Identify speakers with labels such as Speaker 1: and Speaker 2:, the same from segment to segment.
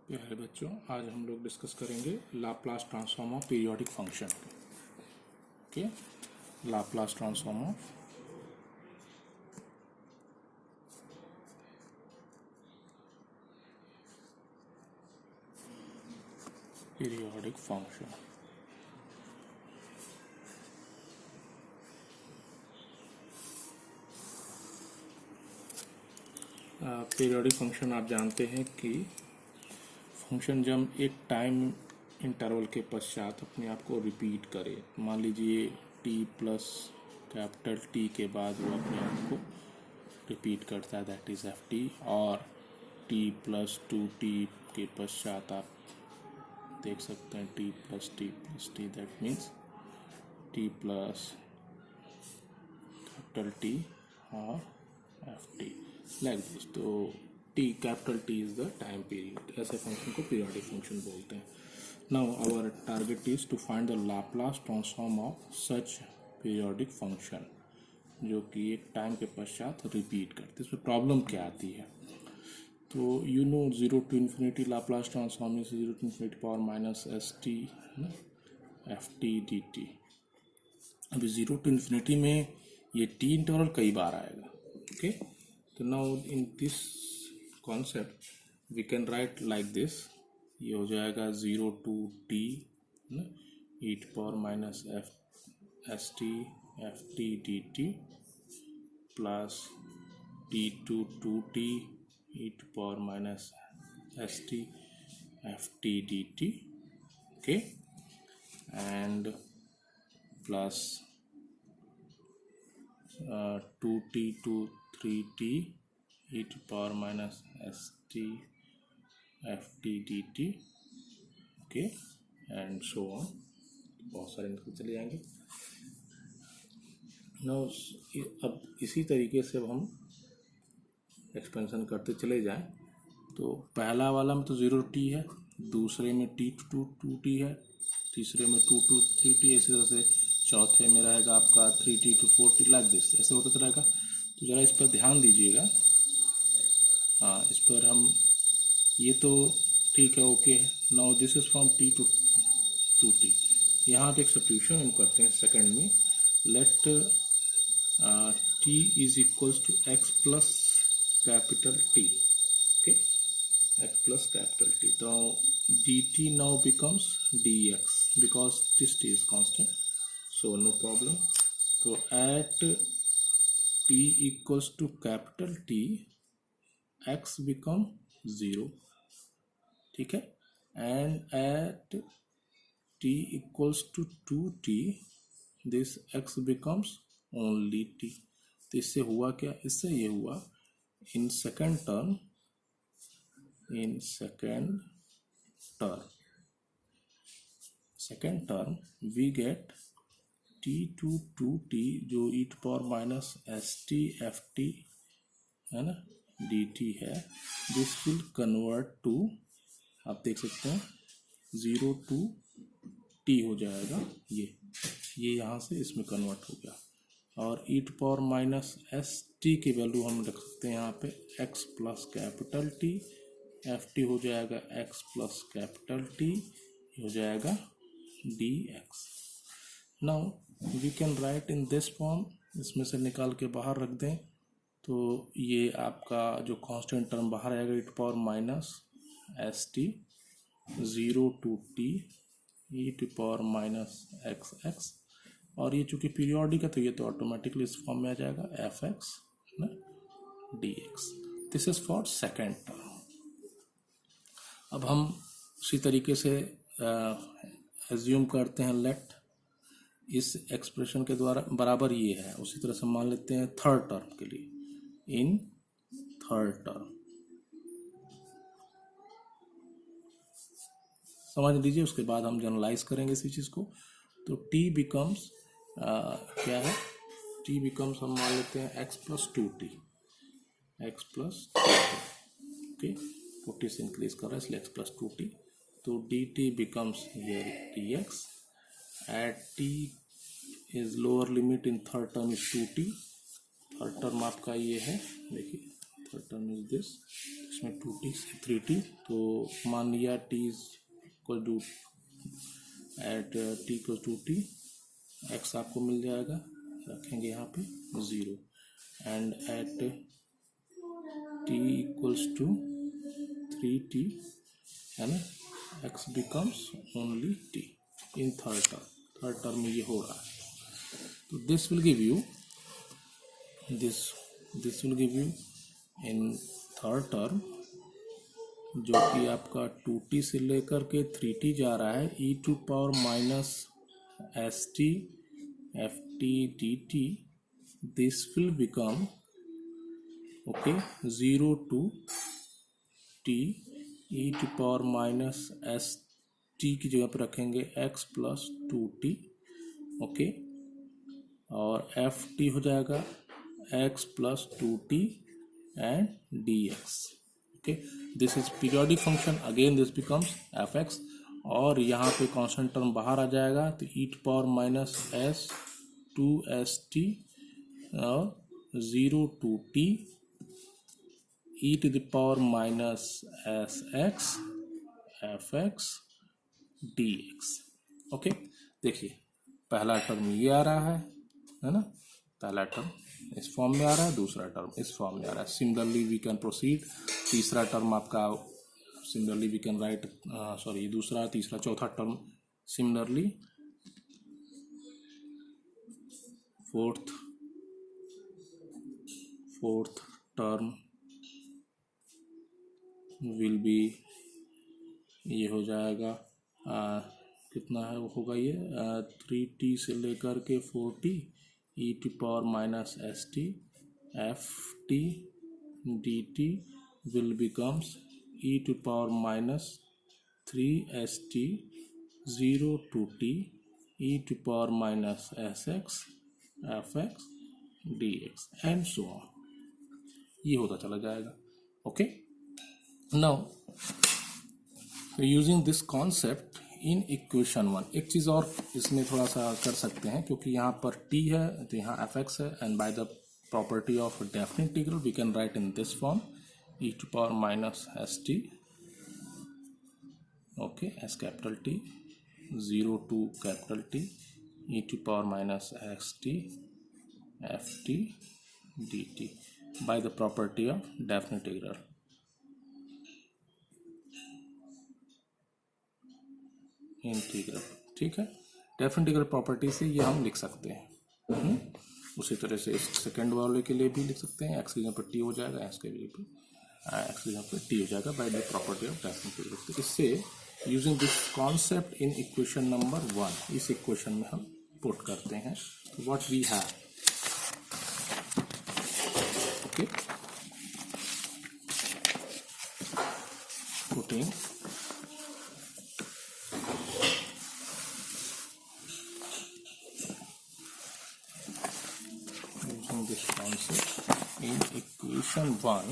Speaker 1: प्यारे बच्चों, आज हम लोग डिस्कस करेंगे Laplace transform of periodic function. Okay, Laplace transform of periodic function. Periodic function आप जानते हैं कि फंक्शन जब एक टाइम इंटरवल के पश्चात अपने आप को रिपीट करे, मान लीजिए t प्लस कैपिटल T के बाद वो अपने आप को रिपीट करता है, दैट इज एफ टी। और t प्लस 2t के पश्चात आप देख सकते हैं t plus t plus t, that means t plus capital T और एफ टी लाइक दिस। तो t capital T is the time period. ऐसे फंक्शन को पीरियोडिक फंक्शन बोलते हैं। Now our target is to find the Laplace transform of such periodic function, जो कि एक time के पश्चात रिपीट करते हैं। इसमें प्रॉब्लम क्या आती है? तो you know 0 to infinity Laplace transform is 0 to infinity power minus s t f t d T. अभी 0 to infinity में ये t इंटरवल कई बार आएगा। ओके, तो now in this concept we can write like this. ये हो जाएगा 0 to t e power minus s t f t d t plus t to 2t e power minus s t f t d t. Okay, and plus 2t to 3t e to power minus st ft dt। Okay, and so on, बहुत सारे इनके चले जाएंगे। No, अब इसी तरीके से अब हम एक्सपेंशन करते चले जाएं। तो पहला वाला में तो 0t है, दूसरे में t to 2t है, तीसरे में 2 to 3t, इसी तरह से चौथे में रहेगा आपका 3t to 4t, like this, ऐसे होता रहेगा। तो ज़रा इस पर ध्यान दीजिएगा। हाँ, इस पर हम ये तो ठीक है, ओके है। Now this is from t to 2t। यहाँ पे एक सब्स्टिट्यूशन हम करते हैं सेकंड में। Let t is equals to x plus capital t। Okay, x plus capital t। तो dt now becomes dx because this t is constant, so no problem। तो at t equals to capital T x become 0, ठीक है। and at t equals to 2t this x becomes only t। तो इससे हुआ क्या? इससे ये हुआ in second term we get t to 2t जो e to power minus s t f T है ना डी टी है। दिस विल कन्वर्ट टू, आप देख सकते हैं 0 to t हो जाएगा। ये यहाँ से इसमें कन्वर्ट हो गया। और e to power minus s t की वैल्यू हम रख सकते हैं यहाँ पे x plus capital T, f t हो जाएगा x प्लस कैपिटल टी, हो जाएगा dx। Now we can write in this form, इसमें से निकाल के बाहर रख दें। तो ये आपका जो कांस्टेंट टर्म बाहर आएगा e to power minus s T 0 to t e to power minus x x. और ये चूंकि पीरियोडिक है तो ये तो ऑटोमेटिकली इस फॉर्म में आ जाएगा एफ एक्स ना D x. This is for second term. अब हम उसी तरीके से एज्यूम करते हैं लेट इस एक्सप्रेशन के द्वारा बराबर ये है, उसी तरह से मान लेते हैं थर्ड टर्म के लिए। इन थर्ड टर्म समझ लीजिए, उसके बाद हम जनरलाइज करेंगे इसी चीज़ को। तो t बिकम्स क्या है? t बिकम्स हम मान लेते हैं x plus 2t, x plus 2t। Okay, 40 से इंक्रीज कर रहा है इसलिए x प्लस 2t। तो dt becomes here dx at t is lower limit in third term is 2t। Third term आपका ये है, देखिए थर्ड टर्म इज दिस इसमें 2t से 3t, तो मान लिया t equal to at t equal to t, x आपको मिल जाएगा, रखेंगे यहाँ पे 0, and at t equals to 3t, है ना, x becomes only t in third term में ये हो रहा है। तो this will give you this will give you in third term, जो कि आपका 2t से लेकर के 3t जा रहा है, e to power minus s t f t d t, this will become okay 0 to t e to power minus s t की जगह पर रखेंगे x प्लस 2t, ओके, और एफ टी हो जाएगा x plus 2t and dx, okay. This is periodic function, again this becomes fx, और यहाँ पे कांस्टेंट टर्म बाहर आ जाएगा, तो e to power minus s 2st और 0 to t e to the power minus s x fx dx, okay. देखिए पहला term ये आ रहा है ना, पहला टर्म इस फॉर्म में आ रहा है, दूसरा टर्म इस फॉर्म में आ रहा है। सिमिलरली वी कैन प्रोसीड, तीसरा टर्म आपका similarly we can write, sorry दूसरा तीसरा चौथा term similarly, fourth term will be, ये हो जाएगा कितना है वो होगा ये 3t से लेकर के 4t e to power minus s t f t d t will becomes e to power minus 3st 0 to t e to power minus s x f x d x and so on, ये होता चला जाएगा, okay. Now using this concept in equation 1, एक चीज़ और इसमें थोड़ा सा कर सकते हैं, क्योंकि यहाँ पर t है तो यहाँ fx है, and by the property of definite integral we can write in this form e to power minus s t, okay, s capital T 0 to capital T e to power minus s t f t d t by the property of definite integral, integral, ठीक है। Definite integral property से ये हम लिख सकते हैं। उसी तरह से इस सेकेंड वाले के लिए भी लिख सकते हैं, एक्स की जगह पर टी हो जाएगा, एक्स के लिए भी एक्स की जगह पर टी हो जाएगा by the property of definite integral. इससे using this concept in equation number 1, इस इक्वेशन में हम पुट करते हैं what we have, okay, putting this concept in equation 1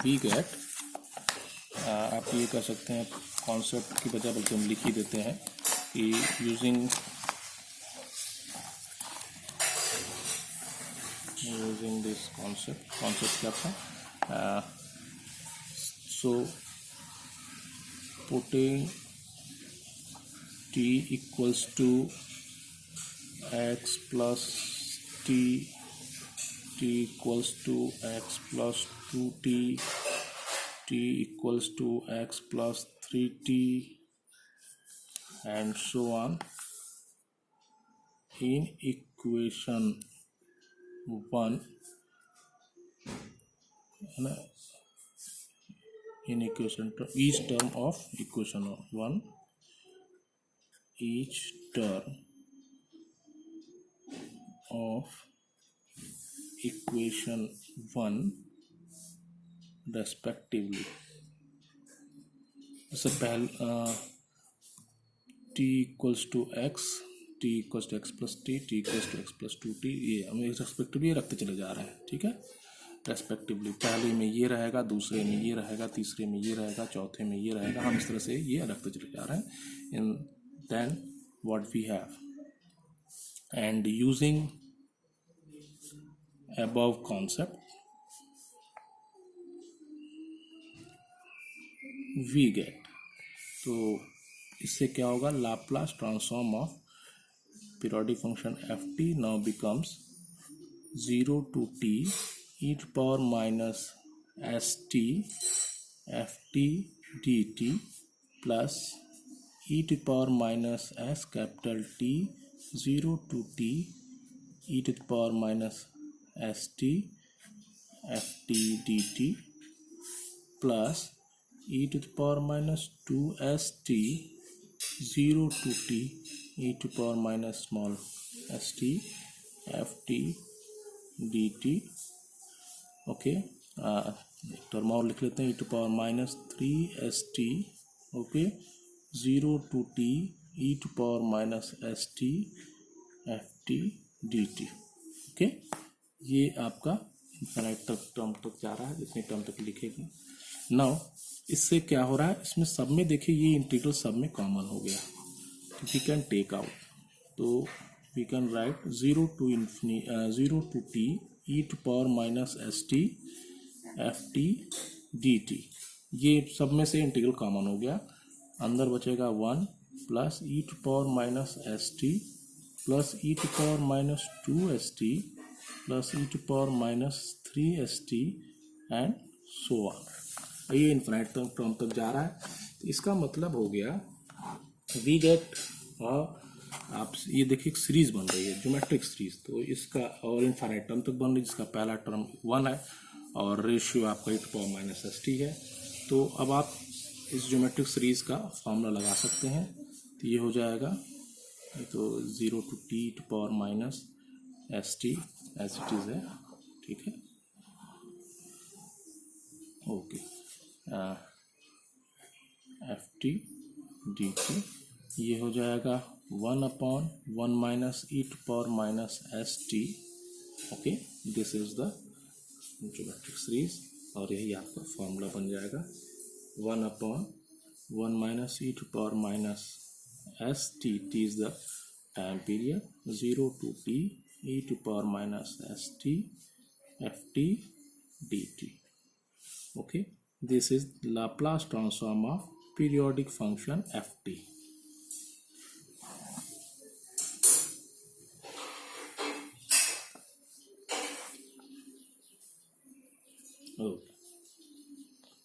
Speaker 1: we get, आप ये कर सकते हैं कॉन्सेप्ट की बजाय बल्कि हम लिख ही देते हैं कि यूजिंग दिस कॉन्सेप्ट क्या था, so putting t equals to x plus t equals to x plus 2t, t equals to x plus 3t and so on in equation 1, in equation each term of equation 1, each term of equation 1 respectively, जैसे पहले t equals to x, t equals to x plus t, t equals to x plus 2t, ये हम respectively रखते चले जा रहे हैं, ठीक है। रेस्पेक्टिवली पहले में ये रहेगा, दूसरे में ये रहेगा, तीसरे में ये रहेगा, चौथे में ये रहेगा, हम इस तरह से ये रखते चले जा रहे हैं। In then what we have, and using above concept we get, तो इससे क्या होगा, Laplace transform of periodic function f t now becomes 0 to t e to power minus st ft dt plus e to power minus s capital T 0 to t e to the power minus st ft dt plus e to the power minus 2st 0 to t e to the power minus small st ft dt. Okay, एक term और लिख लेते हैं, e to power minus 3st, okay, 0 to t e to power minus st ft dt. Okay, ये आपका infinite तक term तक जा रहा है, जितने टर्म तक लिखेगा. नाउ इससे क्या हो रहा है, इसमें सब में देखिए ये इंटीग्रल सब में कॉमन हो गया, तो वी कैन टेक आउट, तो we can write 0 to t e to power minus st ft dt. ये सब में से इंटीग्रल कॉमन हो गया, अंदर बचेगा 1 plus e to power minus st plus e to power minus 2st plus e to power minus 3st and so on. ये infinite term तक जा रहा है, तो इसका मतलब हो गया वी गेट, आप ये देखिए एक सीरीज बन रही है, ज्योमेट्रिक सीरीज, तो इसका और इनफाइनाइट टर्म तक बन रही है, जिसका पहला टर्म 1 है और रेशियो आपका ई टू पावर माइनस st है. तो अब आप इस ज्योमेट्रिक सीरीज का फॉर्मूला लगा सकते हैं, तो ये हो जाएगा, तो 0 to t to power minus st as it is है, ठीक है, ओके, ft dt ये हो जाएगा 1/1 minus e to power minus st. Okay, this is the geometric series, और यही आपका फॉर्मूला बन जाएगा 1/1 minus e to power minus st, t is the time period, 0 to t e to power minus st ft dt. Okay, this is Laplace transform of periodic function ft.